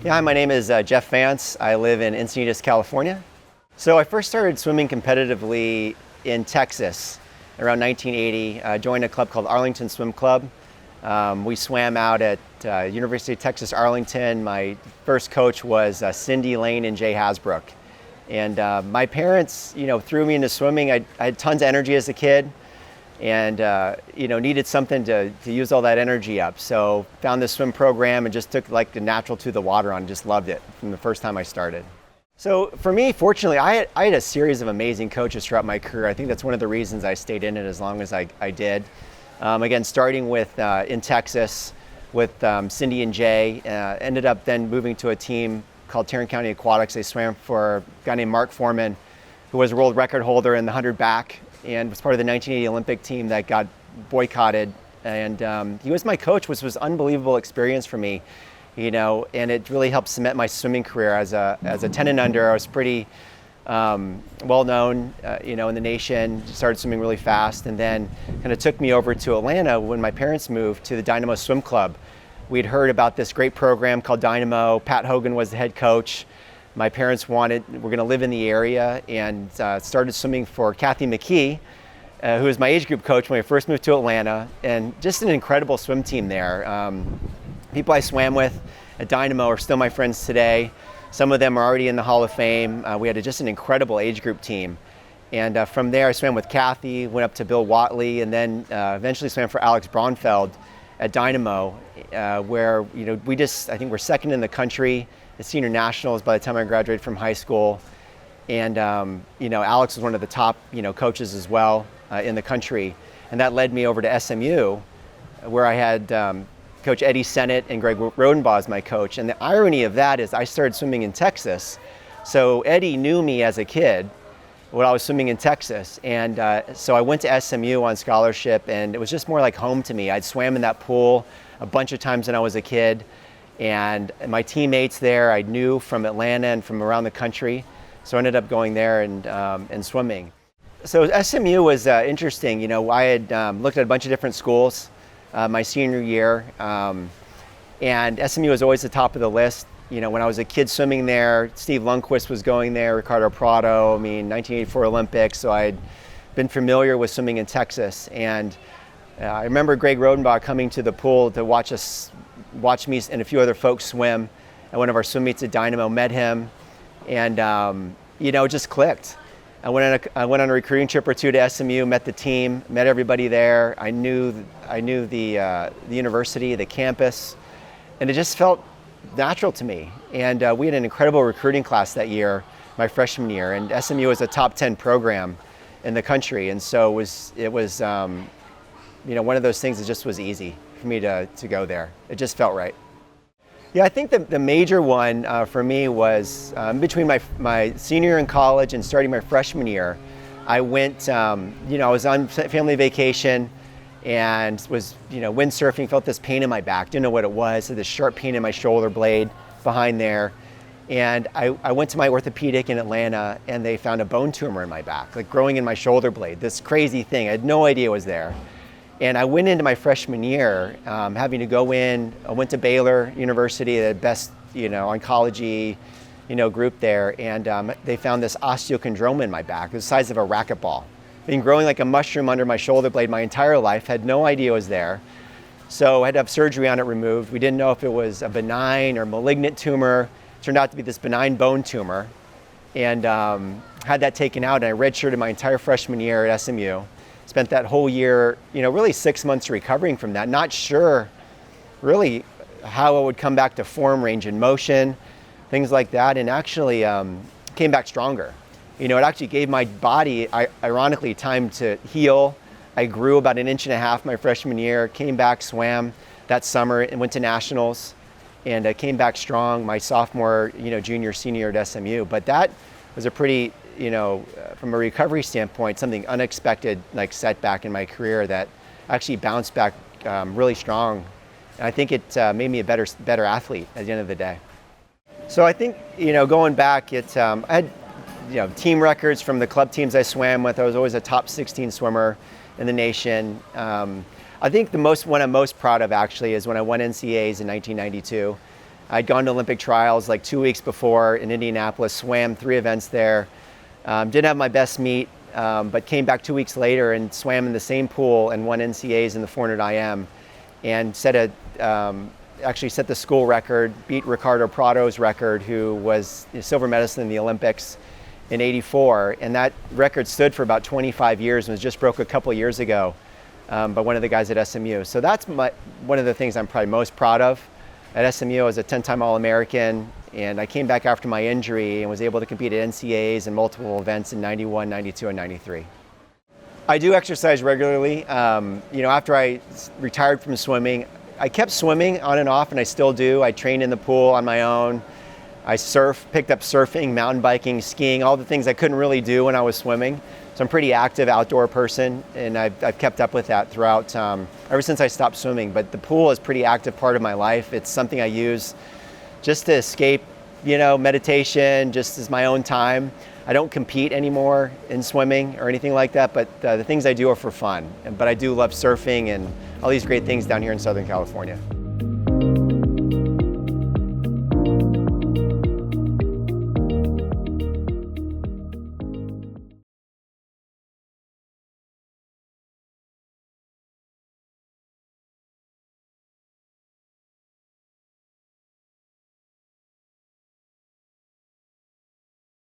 Yeah, hi, my name is Jeff Vance. I live in Encinitas, California. So I first started swimming competitively in Texas around 1980. I joined a club called Arlington Swim Club. We swam out at University of Texas, Arlington. My first coach was Cindy Lane and Jay Hasbrook. And my parents, threw me into swimming. I had tons of energy as a kid and, needed something to use all that energy up. So found this swim program and just took like the natural to the water on, just loved it from the first time I started. So for me, fortunately, I had a series of amazing coaches throughout my career. I think that's one of the reasons I stayed in it as long as I did. Again, starting with in Texas with Cindy and Jay, ended up then moving to a team called Tarrant County Aquatics. They swam for a guy named Mark Foreman, who was a world record holder in the 100 back and was part of the 1980 Olympic team that got boycotted. And he was my coach, which was an unbelievable experience for me, and it really helped cement my swimming career as a 10 and under. I was pretty well known, in the nation. Started swimming really fast, and then kind of took me over to Atlanta when my parents moved to the Dynamo Swim Club. We'd heard about this great program called Dynamo. Pat Hogan was the head coach. My parents were going to live in the area, and started swimming for Kathy McKee, who was my age group coach when I first moved to Atlanta, and just an incredible swim team there. People I swam with at Dynamo are still my friends today. Some of them are already in the Hall of Fame. We had just an incredible age group team. And from there, I swam with Kathy, went up to Bill Watley, and then eventually swam for Alex Braunfeld at Dynamo, where I think we're second in the country at senior nationals by the time I graduated from high school. And Alex was one of the top coaches as well in the country, and that led me over to SMU, where I had Coach Eddie Sennett and Greg Rodenbaugh as my coach. And the irony of that is I started swimming in Texas, so Eddie knew me as a kid when I was swimming in Texas, and so I went to SMU on scholarship, and it was just more like home to me. I'd swam in that pool a bunch of times when I was a kid, and my teammates there I knew from Atlanta and from around the country, so I ended up going there and swimming. So SMU was interesting. I had looked at a bunch of different schools my senior year, and SMU was always the top of the list. When I was a kid swimming there, Steve Lundquist was going there, Ricardo Prado, 1984 Olympics, so I'd been familiar with swimming in Texas. And I remember Greg Rodenbaugh coming to the pool to watch me and a few other folks swim at one of our swim meets at Dynamo, met him, and it just clicked. I went on a recruiting trip or two to SMU, met the team, met everybody there. I knew the university, the campus, and it just felt natural to me. And we had an incredible recruiting class that year, my freshman year, and SMU was a top 10 program in the country. And so it was one of those things that just was easy for me to go there. It just felt right. Yeah, I think the major one for me was between my senior year in college and starting my freshman year. I went, I was on family vacation and was, windsurfing, felt this pain in my back, didn't know what it was, had this sharp pain in my shoulder blade behind there. And I went to my orthopedic in Atlanta, and they found a bone tumor in my back, like growing in my shoulder blade, this crazy thing. I had no idea it was there. And I went into my freshman year having to go in. I went to Baylor University, the best oncology group there, and they found this osteochondroma in my back, the size of a racquetball. Been growing like a mushroom under my shoulder blade my entire life, had no idea it was there. So I had to have surgery on it removed. We didn't know if it was a benign or malignant tumor. It turned out to be this benign bone tumor, and had that taken out, and I redshirted my entire freshman year at SMU. Spent that whole year, really 6 months recovering from that, not sure really how I would come back to form, range and motion, things like that, and actually came back stronger. It actually gave my body, ironically, time to heal. I grew about 1.5 inches my freshman year, came back, swam that summer, and went to nationals, and came back strong my sophomore, junior, senior at SMU. But that was a pretty, from a recovery standpoint, something unexpected, like setback in my career that actually bounced back really strong. And I think it made me a better athlete at the end of the day. So I think, going back, I had team records from the club teams I swam with. I was always a top 16 swimmer in the nation. I think one I'm most proud of actually is when I won NCAAs in 1992. I'd gone to Olympic trials like 2 weeks before in Indianapolis, swam 3 events there. Didn't have my best meet, but came back 2 weeks later and swam in the same pool and won NCAAs in the 400 IM, and actually set the school record, beat Ricardo Prado's record, who was a silver medalist in the Olympics in '84, and that record stood for about 25 years and was just broke a couple years ago by one of the guys at SMU. So that's one of the things I'm probably most proud of. At SMU, I was a 10-time All-American, and I came back after my injury and was able to compete at NCAAs and multiple events in '91, '92, and '93. I do exercise regularly. After I retired from swimming, I kept swimming on and off, and I still do. I train in the pool on my own. I picked up surfing, mountain biking, skiing, all the things I couldn't really do when I was swimming. So I'm a pretty active outdoor person, and I've kept up with that throughout, ever since I stopped swimming. But the pool is a pretty active part of my life. It's something I use just to escape, meditation, just as my own time. I don't compete anymore in swimming or anything like that, but the things I do are for fun. But I do love surfing and all these great things down here in Southern California.